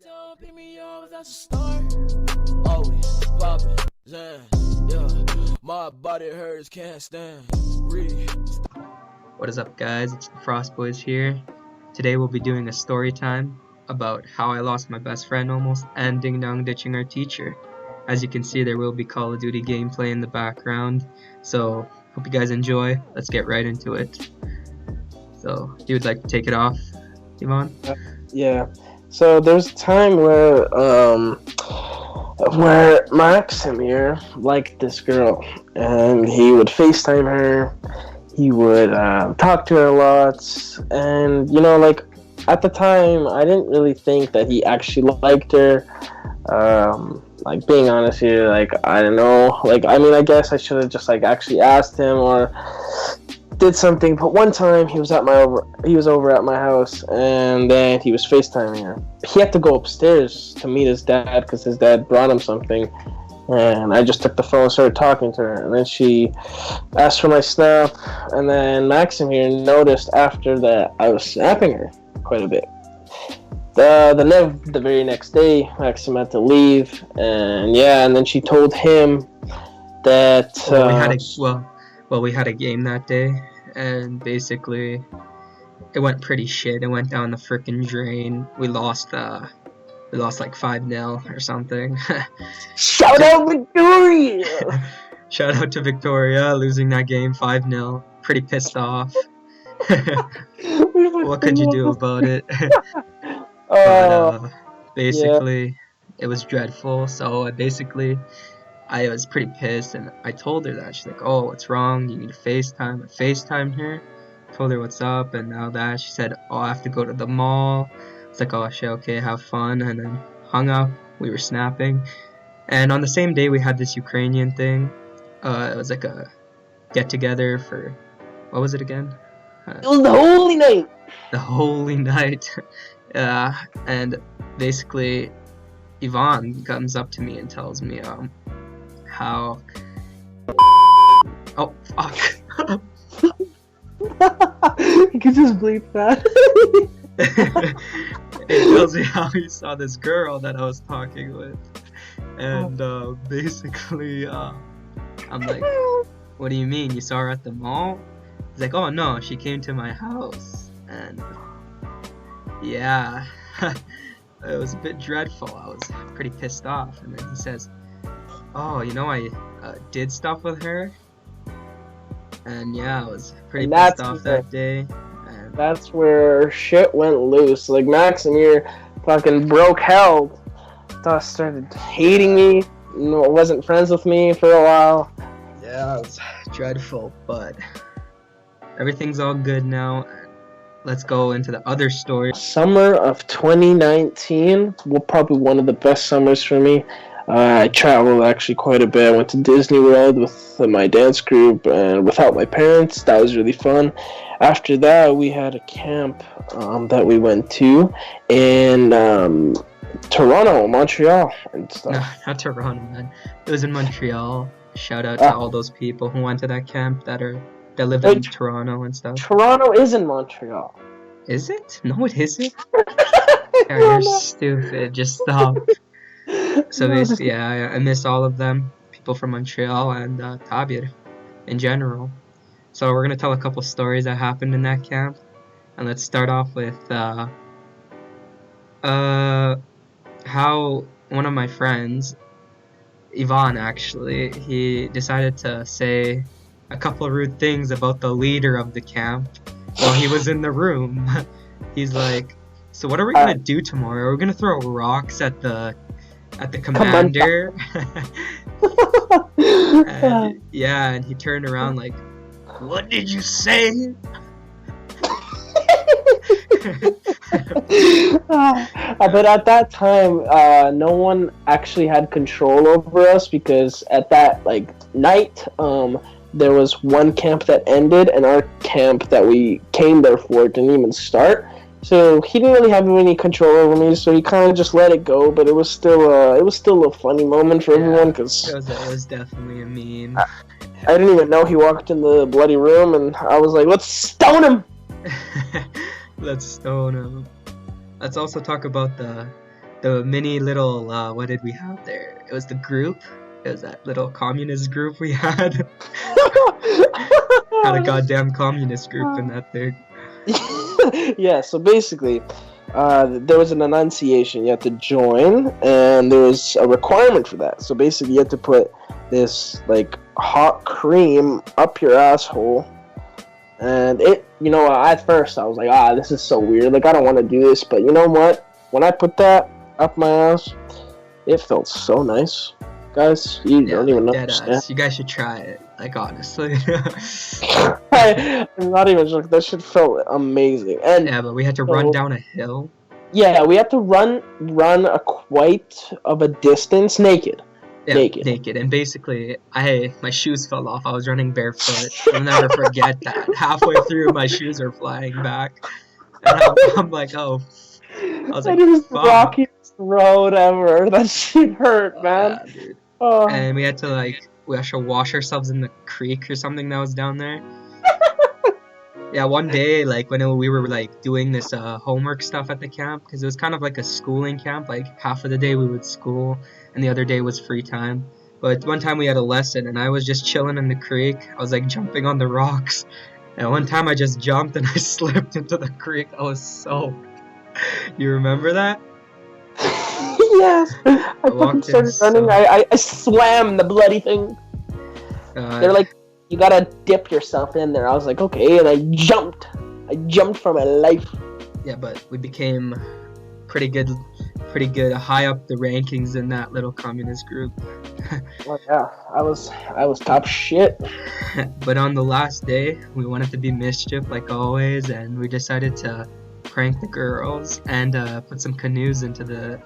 Don't pick me up, that's a start. Always popping, yeah. My body hurts, can't stand. Breathe. What is up, guys? It's the Frost Boys here. Today we'll be doing a story time about how I lost my best friend almost and ding dong ditching our teacher. As you can see, there will be Call of Duty gameplay in the background, so hope you guys enjoy. Let's get right into it. So, you would like to take it off, Yvonne? Yeah. So there's a time where Maxim here liked this girl, and he would FaceTime her. He would talk to her a lot, and at the time, I didn't really think that he actually liked her. Being honest here, I don't know. I guess I should have just actually asked him or did something. But one time he was over at my house, and then he was FaceTiming her. He had to go upstairs to meet his dad because his dad brought him something. And I just took the phone and started talking to her. And then she asked for my snap. And then Maxim here noticed after that I was snapping her quite a bit. The very next day, Maxim had to leave. And then she told him that... we had a game that day. And basically, it went pretty shit. It went down the frickin' drain. We lost like 5-0 or something. Shout out Victoria! Shout out to Victoria, losing that game 5-0. Pretty pissed off. What could you do about it? Basically, it was dreadful. So I was pretty pissed, and I told her that. She's like, "Oh, what's wrong? You need to FaceTime." I FaceTimed her, told her what's up, and now that she said, "Oh, I have to go to the mall." It's like, "Oh shit, okay, have fun," and then hung up. We were snapping, and on the same day we had this Ukrainian thing. It was like a get together for, what was it again? It was the Holy Night. The Holy Night. And basically, Yvonne comes up to me and tells me how. Oh fuck. You can just bleep that. It tells me how he saw this girl that I was talking with, and basically I'm like, "What do you mean? You saw her at the mall?" He's like, "Oh no, she came to my house," and yeah, it was a bit dreadful. I was pretty pissed off, and then he says, "Oh, I did stuff with her," and yeah, I was pretty pissed off that day. That's where shit went loose. Maxim here fucking broke hell. Started hating me. Wasn't friends with me for a while. Yeah, it was dreadful, but everything's all good now. Let's go into the other story. Summer of 2019 was probably one of the best summers for me. I traveled actually quite a bit. I went to Disney World with my dance group and without my parents. That was really fun. After that, we had a camp that we went to in Toronto, Montreal, and stuff. No, not Toronto, man. It was in Montreal. Shout out to all those people who went to that camp that live in Toronto and stuff. Toronto is in Montreal. Is it? No, it isn't. You're stupid. Just stop. So basically, yeah, I miss all of them, people from Montreal and Tabir in general. So we're gonna tell a couple stories that happened in that camp, and let's start off with how one of my friends, Yvonne actually, he decided to say a couple rude things about the leader of the camp while he was in the room. He's like, "So what are we gonna do tomorrow? Are we gonna throw rocks at the commander?" And he turned around like, "What did you say?" But at that time, no one actually had control over us because at that night, there was one camp that ended, and our camp that we came there for didn't even start. So he didn't really have any control over me, so he kind of just let it go. But it was still a funny moment for everyone because it was definitely a meme. I didn't even know he walked in the bloody room, and I was like, "Let's stone him!" Let's stone him. Let's also talk about the the mini little what did we have there? It was the group. It was that little communist group we had. Had a goddamn communist group in that thing. Yeah, so basically, there was an enunciation you had to join, and there was a requirement for that. So basically, you had to put this like hot cream up your asshole, and at first I was like, this is so weird. Like, I don't want to do this, but you know what? When I put that up my ass, it felt so nice, guys. You don't even understand. You guys should try it. Like, honestly. I'm not even joking. That shit felt amazing. And yeah, but we had to run down a hill. Yeah, we had to run a quite of a distance naked. Yeah, naked. And basically, my shoes fell off. I was running barefoot. I'll never forget that. Halfway through, my shoes are flying back. And I'm like, oh. I was like, fuck. The rockiest road ever. That shit hurt, man. Yeah, dude. And we had to wash ourselves in the creek or something that was down there. Yeah, one day, when we were doing this homework stuff at the camp, because it was kind of like a schooling camp. Like, half of the day we would school, and the other day was free time. But one time we had a lesson, and I was just chilling in the creek. I was jumping on the rocks, and one time I just jumped and I slipped into the creek. I was soaked. You remember that? Yes. I fucking started running. I swam the bloody thing. They're like, you gotta dip yourself in there. I was like, okay, and I jumped for my life. Yeah, but we became pretty good, high up the rankings in that little communist group. Well, yeah, I was top shit. But on the last day, we wanted to be mischief like always, and we decided to prank the girls and put some canoes into the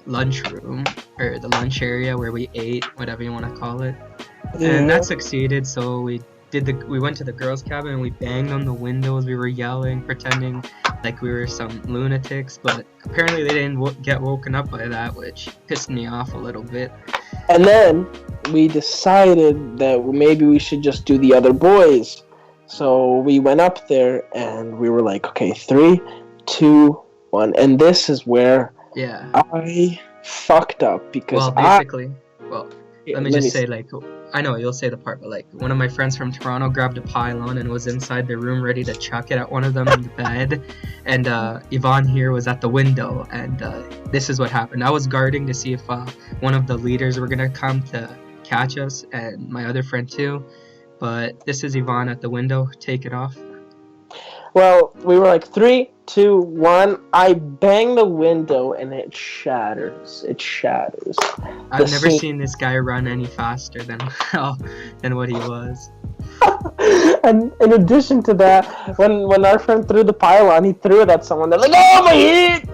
lunchroom, or the lunch area where we ate, whatever you want to call it. Yeah. And that succeeded, so we went to the girls' cabin and we banged on the windows. We were yelling, pretending like we were some lunatics, but apparently they didn't get woken up by that, which pissed me off a little bit. And then we decided that maybe we should just do the other boys. So we went up there and we were like, okay, 3, 2, 1, and this is where I fucked up because let me just say, I know you'll say the part, but one of my friends from Toronto grabbed a pylon and was inside the room ready to chuck it at one of them in the bed, and Yvonne here was at the window, and this is what happened. I was guarding to see if one of the leaders were gonna come to catch us, and my other friend too, but this is Yvonne at the window. Take it off. Well, we were like 3, 2, 1. I bang the window and it shatters. I've never seen this guy run any faster than what he was. And in addition to that, when our friend threw the pylon, he threw it at someone. They're like, "Oh my head!"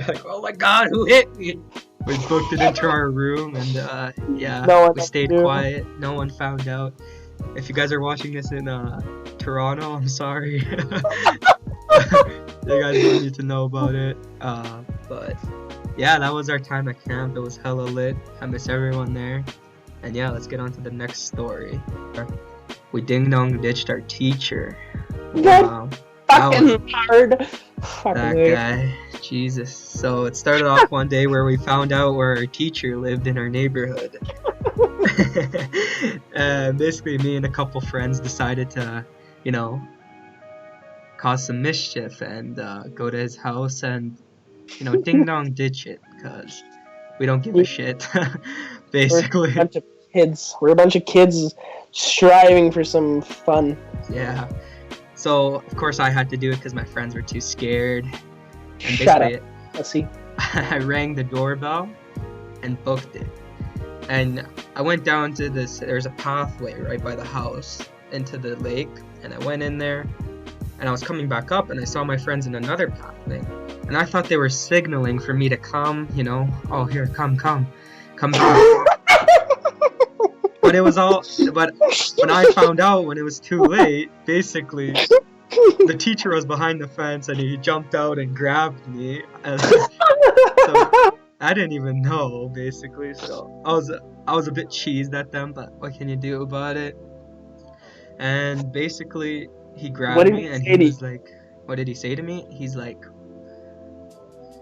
Like, "Oh my God, who hit me?" We booked it into our room, and we stayed quiet. No one found out. If you guys are watching this in Toronto, I'm sorry. You guys don't need to know about it. But yeah, that was our time at camp. It was hella lit. I miss everyone there. And yeah, let's get on to the next story. We ding-dong ditched our teacher. Wow. Fucking hard. That guy. Jesus. So it started off one day where we found out where our teacher lived in our neighborhood. And basically me and a couple friends decided to, cause some mischief and go to his house and, ding dong ditch it, because we don't give a shit. Basically. We're a bunch of kids striving for some fun. Yeah. So of course I had to do it because my friends were too scared. And Shut up. Let's see. I rang the doorbell and booked it. And I went down to there's a pathway right by the house into the lake, and I went in there, and I was coming back up, and I saw my friends in another pathway, and I thought they were signaling for me to come, oh, here, come back. But when I found out when it was too late, basically, the teacher was behind the fence, and he jumped out and grabbed me, and so I didn't even know, basically, so I was a bit cheesed at them, but what can you do about it? And basically, he grabbed me and he was like, what did he say to me? He's like,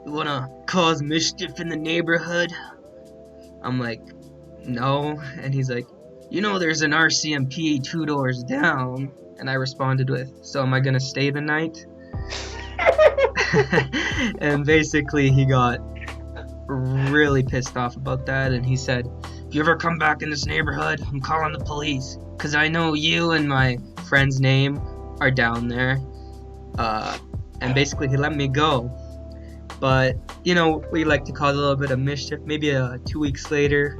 you wanna cause mischief in the neighborhood? I'm like, no. And he's like, you know there's an RCMP 2 doors down. And I responded with, so am I gonna stay the night? And basically he got really pissed off about that, and he said, if you ever come back in this neighborhood, I'm calling the police, because I know you and my friend's name are down there. And basically he let me go. But, you know, we like to cause a little bit of mischief. Maybe 2 weeks later,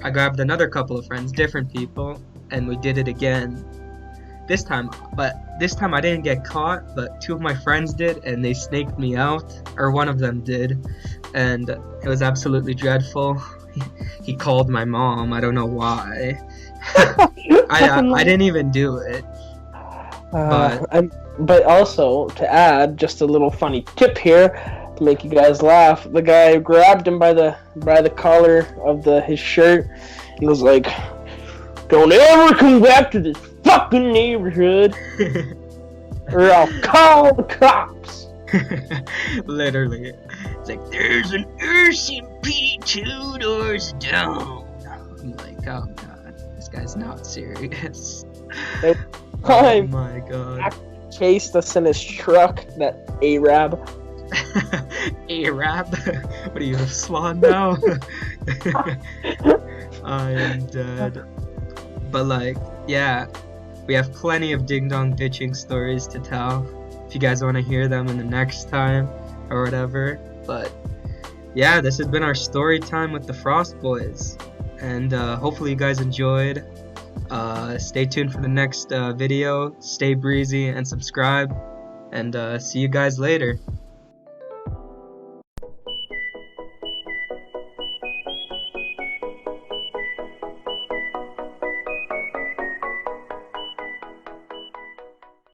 I grabbed another couple of friends, different people, and we did it again. This time I didn't get caught, but 2 of my friends did, and they snaked me out, or one of them did, and it was absolutely dreadful. He called my mom, I don't know why. I didn't even do it. But also, to add, just a little funny tip here to make you guys laugh, the guy grabbed him by the collar of his shirt and was like, don't ever come back to this fucking neighborhood or I'll call the cops. Literally. It's like, there's an RCMP 2 doors down. I'm like, oh god, this guy's not serious. Oh my god. Chased us in his truck, that Arab. Arab? What are you, a swan now? I am dead. But like, yeah, we have plenty of ding-dong bitching stories to tell if you guys want to hear them in the next time or whatever. But yeah, this has been our story time with the Frost Boys, and hopefully you guys enjoyed. Stay tuned for the next video. Stay breezy and subscribe, and see you guys later.